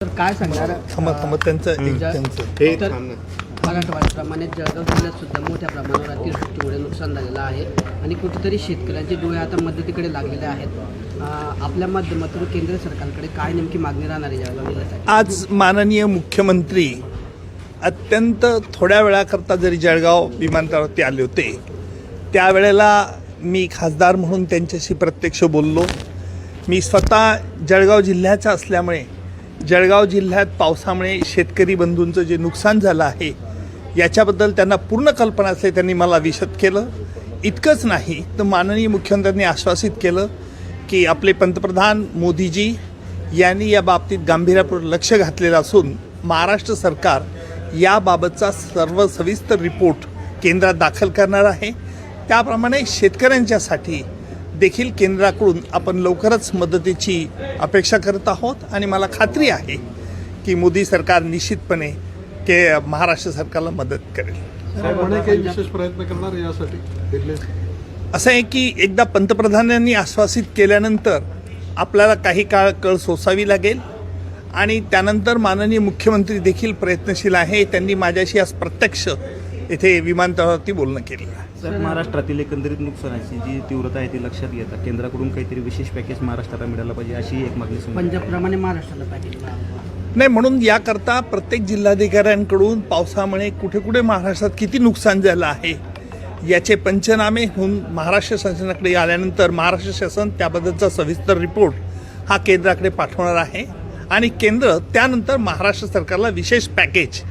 तर काय सांगणार मराठवाड्याप्रमाणे जळगाव जिल्ह्यात सुद्धा मोठ्या प्रमाणावर अतिवृष्टीमुळे नुकसान झालेलं आहे आणि कुठेतरी शेतकऱ्यांचे डोळे आता मदतीकडे लागलेले आहेत. आपल्या माध्यमातून केंद्र सरकारकडे काय नेमकी मागणी राहणार आहे जळगाव जिल्ह्यासाठी? आज माननीय मुख्यमंत्री अत्यंत थोड्या वेळाकरता जरी जळगाव विमानतळावरती आले होते, त्यावेळेला मी खासदार म्हणून त्यांच्याशी प्रत्यक्ष बोललो. मी स्वतः जळगाव जिल्ह्याचा असल्यामुळे जळगाव जिल्ह्यात पावसामुळे शेतकरी बंधूंचं जे नुकसान झालं आहे याच्याबद्दल त्यांना पूर्ण कल्पना असते. त्यांनी मला विशद केलं. इतकंच नाही तर माननीय मुख्यमंत्र्यांनी आश्वासित केलं की आपले पंतप्रधान मोदीजी यांनी या बाबतीत गांभीर्यापूर्वक लक्ष घातलेलं असून महाराष्ट्र सरकार याबाबतचा सर्व सविस्तर रिपोर्ट केंद्रात दाखल करणार आहे. त्याप्रमाणे शेतकऱ्यांच्यासाठी देखील केंद्राकडून आपण लवकरच मदतीची अपेक्षा करत आहोत आणि मला खात्री आहे की मोदी सरकार निश्चितपणे महाराष्ट्र सरकारला मदत करेल. काही विशेष प्रयत्न करणार यासाठी? असं आहे की एकदा पंतप्रधानांनी आश्वासित केल्यानंतर आपल्याला काही काळ कळ सोसावी लागेल आणि त्यानंतर माननीय मुख्यमंत्री देखील प्रयत्नशील आहे. त्यांनी माझ्याशी आज प्रत्यक्ष येथे विमानतळावरती बोलणं केलं आहे. सर, महाराष्ट्रातील एकंदरीत नुकसानाची जी तीव्रता आहे ती लक्षात घेता केंद्राकडून काहीतरी विशेष पॅकेज महाराष्ट्राला मिळालं पाहिजे अशी एक मागणी पंजाबप्रमाणे महाराष्ट्राला पॅकेज नाही. म्हणून याकरता प्रत्येक जिल्हाधिकाऱ्यांकडून पावसामुळे कुठे कुठे महाराष्ट्रात किती नुकसान झालं आहे याचे पंचनामे होऊन महाराष्ट्र शासनाकडे आल्यानंतर महाराष्ट्र शासन त्याबद्दलचा सविस्तर रिपोर्ट हा केंद्राकडे पाठवणार आहे आणि केंद्र त्यानंतर महाराष्ट्र सरकारला विशेष पॅकेज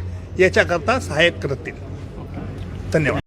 याच्याकरता सहाय्य करतील. धन्यवाद.